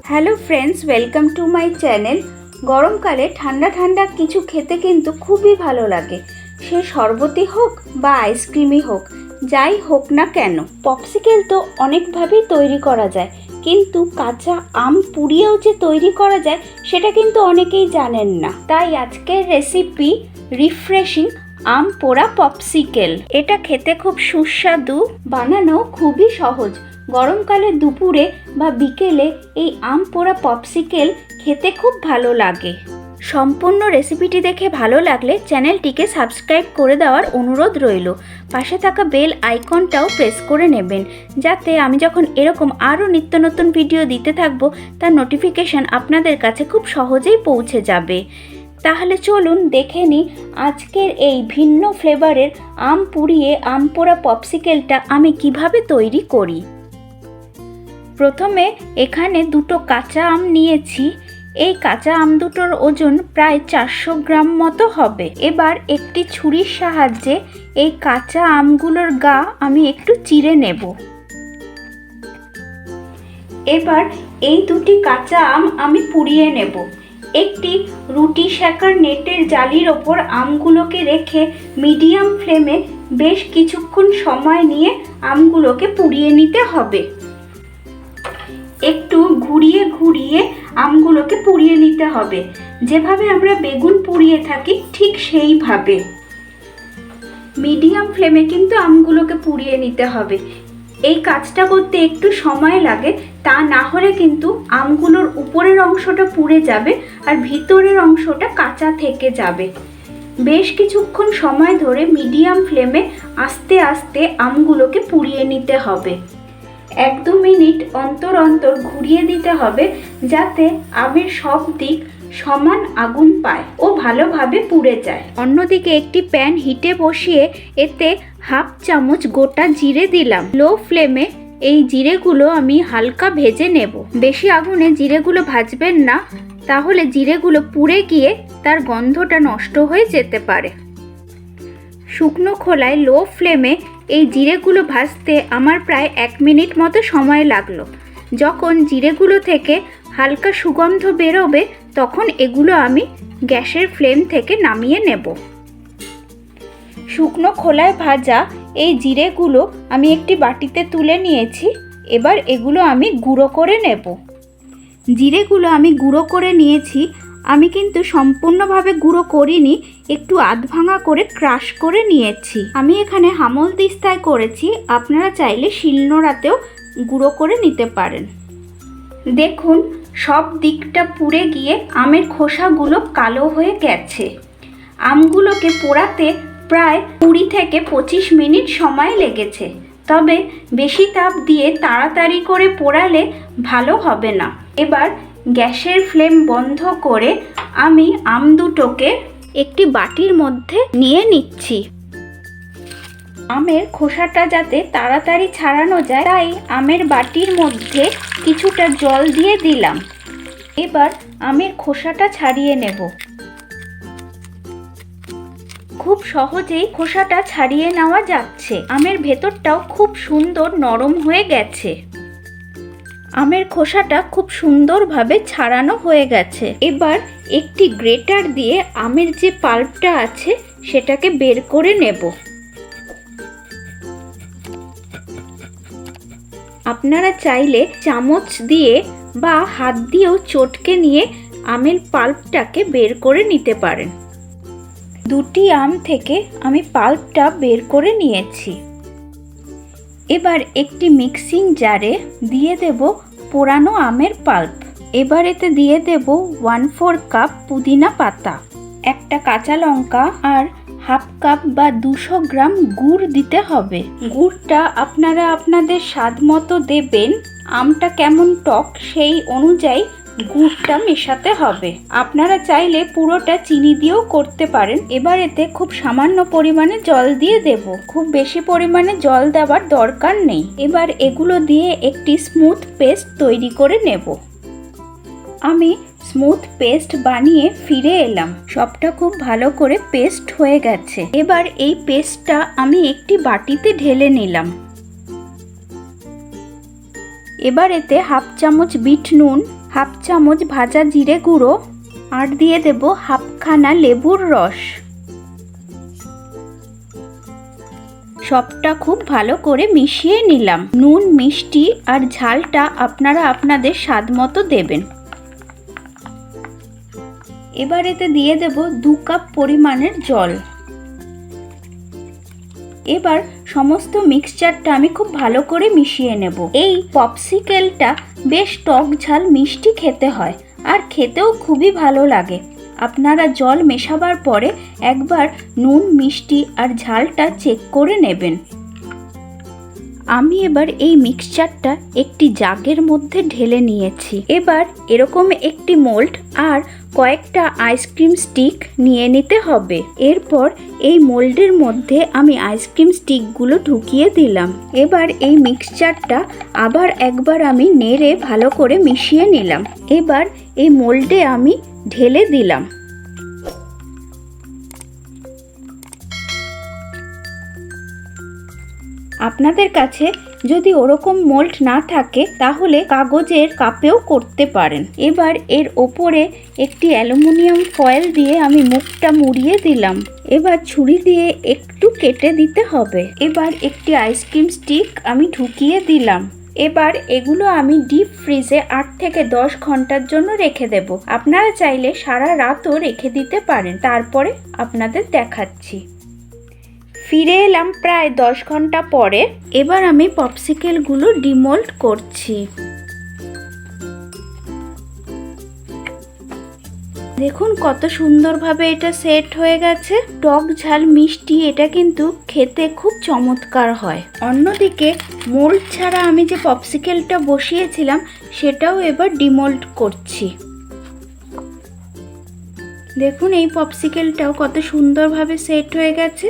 Hello friends, welcome to my channel. গরমকালে ঠান্ডা ঠান্ডা কিছু খেতে কিন্তু খুবই ভালো লাগে, সে শরবতই হোক বা আইসক্রিমই হোক, যাই হোক না কেন। পপসিকেল তো অনেকভাবেই তৈরি করা যায়, কিন্তু কাঁচা আম পুড়িয়েও যে তৈরি করা যায় সেটা কিন্তু অনেকেই জানেন না। তাই আজকের রেসিপি রিফ্রেশিং আম পোড়া পপসিকেল। এটা খেতে খুব সুস্বাদু, বানানো খুবই সহজ। গরমকালে দুপুরে বা বিকেলে এই আম পোড়া পপসিকেল খেতে খুব ভালো লাগে। সম্পূর্ণ রেসিপিটি দেখে ভালো লাগলে চ্যানেলটিকে সাবস্ক্রাইব করে দেওয়ার অনুরোধ রইল। পাশে থাকা বেল আইকনটাও প্রেস করে নেবেন, যাতে আমি যখন এরকম আরও নিত্য নতুন ভিডিও দিতে থাকবো তার নোটিফিকেশান আপনাদের কাছে খুব সহজেই পৌঁছে যাবে। তাহলে চলুন দেখে নিই আজকের এই ভিন্ন ফ্লেভারের আম পুড়িয়ে আম পোড়া পপসিকেলটা আমি কিভাবে তৈরি করি। প্রথমে এখানে দুটো কাঁচা আম নিয়েছি। এই কাঁচা আম দুটোর ওজন প্রায় 400 গ্রাম মতো হবে। এবার একটি ছুরির সাহায্যে এই কাঁচা আমগুলোর গা আমি একটু চিড়ে নেব। এবার এই দুটি কাঁচা আম আমি পুড়িয়ে নেব। একটি রুটি সেঁকার নেটের জালির ওপর আমগুলোকে রেখে মিডিয়াম ফ্লেমে বেশ কিছুক্ষণ সময় নিয়ে আমগুলোকে পুড়িয়ে নিতে হবে। একটু ঘুরিয়ে ঘুরিয়ে আমগুলোকে পুড়িয়ে নিতে হবে, যেভাবে আমরা বেগুন পুড়িয়ে থাকি ঠিক সেইভাবে। মিডিয়াম ফ্লেমে কিন্তু আমগুলোকে পুড়িয়ে নিতে হবে। এই কাজটা করতে একটু সময় লাগে, তা না হলে কিন্তু আমগুলোর উপরের অংশটা পুড়ে যাবে আর ভিতরের অংশটা কাঁচা থেকে যাবে। বেশ কিছুক্ষণ সময় ধরে মিডিয়াম ফ্লেমে আস্তে আস্তে আমগুলোকে পুড়িয়ে নিতে হবে। 1-2 মিনিট অন্তর অন্তর ঘুরিয়ে দিতে হবে, যাতে আমের সব দিক সমান আগুন পায় ও ভালোভাবে পুড়ে যায়। অন্যদিকে একটি প্যান হিটে বসিয়ে এতে 1/2 চামচ গোটা জিরে দিলাম। লো ফ্লেমে এই জিরেগুলো আমি হালকা ভেজে নেব। বেশি আগুনে জিরেগুলো ভাজবেন না, তাহলে জিরেগুলো পুড়ে গিয়ে তার গন্ধটা নষ্ট হয়ে যেতে পারে। শুকনো খোলায় লো ফ্লেমে এই জিরেগুলো ভাজতে আমার প্রায় 1 মিনিট মতো সময় লাগলো। যখন জিরেগুলো থেকে হালকা সুগন্ধ বেরোবে তখন এগুলো আমি গ্যাসের ফ্লেম থেকে নামিয়ে নেব। শুকনো খোলায় ভাজা এই জিরেগুলো আমি একটি বাটিতে তুলে নিয়েছি। এবার এগুলো আমি গুঁড়ো করে নেব। জিরেগুলো আমি গুঁড়ো করে নিয়েছি। আমি কিন্তু সম্পূর্ণভাবে গুঁড়ো করিনি, একটু আধ ভাঙা করে ক্রাশ করে নিয়েছি। আমি এখানে হামলদিস্তায় করেছি, আপনারা চাইলে শিলনোড়াতেও গুঁড়ো করে নিতে পারেন। দেখুন সব দিকটা পুড়ে গিয়ে আমের খোসাগুলো কালো হয়ে গেছে। আমগুলোকে পোড়াতে প্রায় 20 থেকে 25 মিনিট সময় লেগেছে, তবে বেশি তাপ দিয়ে তাড়াতাড়ি করে পোড়ালে ভালো হবে না। এবার গ্যাসের ফ্লেম বন্ধ করে আমি আম দুটোকে একটি বাটির মধ্যে নিয়ে নিচ্ছি। আমের খোসাটা যাতে তাড়াতাড়ি ছাড়ানো যায় তাই আমের বাটির মধ্যে কিছুটা জল দিয়ে দিলাম। এবার আমের খোসাটা ছাড়িয়ে নেব। খুব সহজেই খোসাটা ছাড়িয়ে নেওয়া যাচ্ছে। আমের ভেতরটাও খুব সুন্দর নরম হয়ে গেছে। আমের খোসাটা খুব সুন্দরভাবে ছাড়ানো হয়ে গেছে। এবার একটি গ্রেটার দিয়ে আমের যে পাল্পটা আছে সেটাকে বের করে নেব। আপনারা চাইলে চামচ দিয়ে বা হাত দিয়েও চটকে নিয়ে আমের পাল্পটাকে বের করে নিতে পারেন। দুটি আম থেকে আমি পাল্পটা বের করে নিয়েছি। এবার একটি মিক্সিং জারে দিয়ে দেব পোড়ানো আমের পাল্প। এবার এতে দিয়ে দেব 1/4 কাপ পুদিনা পাতা, একটা কাঁচা লঙ্কা আর 1/2 কাপ বা 200 গ্রাম গুড় দিতে হবে। গুড়টা আপনারা আপনাদের স্বাদ মতো দেবেন। আমটা কেমন টক সেই অনুযায়ী গুড়টা মেশাতে হবে। আপনারা চাইলে পুরোটা চিনি দিয়েও করতে পারেন। এবার এতে খুব সামান্য পরিমাণে জল দিয়ে দেব, খুব বেশি পরিমাণে জল দেওয়ার দরকার নেই। এবার এগুলো দিয়ে একটি স্মুথ পেস্ট তৈরি করে নেব। আমি স্মুথ পেস্ট বানিয়ে ফিরে এলাম। সবটা খুব ভালো করে পেস্ট হয়ে গেছে। এবার এই পেস্টটা আমি একটি বাটিতে ঢেলে নিলাম। এবার এতে 1/2 চামচ বিট নুন, হাফ চামচ ভাজা জিরে গুঁড়ো, আর দিয়ে দেব হাফখানা লেবুর রস। সবটা খুব ভালো করে মিশিয়ে নিলাম। নুন, মিষ্টি আর ঝালটা আপনারা আপনাদের স্বাদ মতো দেবেন। এবার এতে দিয়ে দেব 2 কাপ পরিমাণের জল। এবার সমস্ত মিক্সচারটা আমি খুব ভালো করে মিশিয়ে নেব। এই পপসিকেলটা বেশ টক ঝাল মিষ্টি খেতে হয়, আর খেতেও খুবই ভালো লাগে। আপনারা জল মেশাবার পরে একবার নুন, মিষ্টি আর ঝালটা চেক করে নেবেন। আমি এবার এই মিক্সচারটা একটি জাগের মধ্যে ঢেলে নিয়েছি। এবার এরকম একটি মোল্ড আর কয়েকটা আইসক্রিম স্টিক নিয়ে নিতে হবে। এরপর এই মোল্ডের মধ্যে আমি আইসক্রিম স্টিকগুলো ঢুকিয়ে দিলাম। এবার এই মিক্সচারটা আবার একবার আমি নেড়ে ভালো করে মিশিয়ে নিলাম। এবার এই মোল্ডে আমি ঢেলে দিলাম। আপনাদের কাছে যদি ওরকম মোল্ড না থাকে তাহলে কাগজের কাপেও করতে পারেন। এবার এর ওপরে একটি অ্যালুমিনিয়াম ফয়েল দিয়ে আমি মুখটা মুড়িয়ে দিলাম। এবার ছুরি দিয়ে একটু কেটে দিতে হবে। এবার একটি আইসক্রিম স্টিক আমি ঢুকিয়ে দিলাম। এবার এগুলো আমি ডিপ ফ্রিজে 8 থেকে 10 ঘন্টার জন্য রেখে দেব। আপনারা চাইলে সারা রাতও রেখে দিতে পারেন। তারপরে আপনাদের দেখাচ্ছি। ফিরে এলাম প্রায় 10 ঘন্টা পরে। এবার আমি পপসিকেলগুলো ডিমোল্ড করছি। দেখুন কত সুন্দরভাবে এটা সেট হয়ে গেছে। টক ঝাল মিষ্টি, এটা কিন্তু খেতে খুব চমৎকার হয়। অন্যদিকে মোল্ড ছাড়া আমি যে পপসিকেলটা বসিয়েছিলাম সেটাও এবার ডিমোল্ড করছি। দেখুন এই পপসিকেলটাও কত সুন্দরভাবে সেট হয়ে গেছে।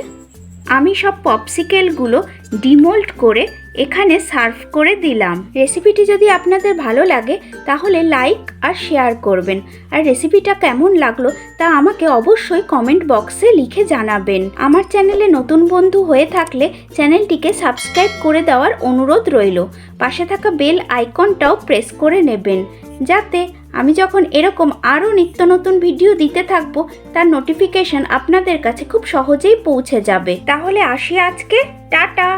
আমি সব পপসিকেলগুলো ডিমোল্ড করে এখানে সার্ভ করে দিলাম। রেসিপিটি যদি আপনাদের ভালো লাগে তাহলে লাইক আর শেয়ার করবেন। আর রেসিপিটা কেমন লাগলো তা আমাকে অবশ্যই কমেন্ট বক্সে লিখে জানাবেন। আমার চ্যানেলে নতুন বন্ধু হয়ে থাকলে চ্যানেলটিকে সাবস্ক্রাইব করে দেওয়ার অনুরোধ রইল। পাশে থাকা বেল আইকনটাও প্রেস করে নেবেন, যাতে আমি যখন এরকম আরও নিত্য নতুন ভিডিও দিতে থাকবো তার নোটিফিকেশন আপনাদের কাছে খুব সহজেই পৌঁছে যাবে। তাহলে আসি আজকে, টাটা।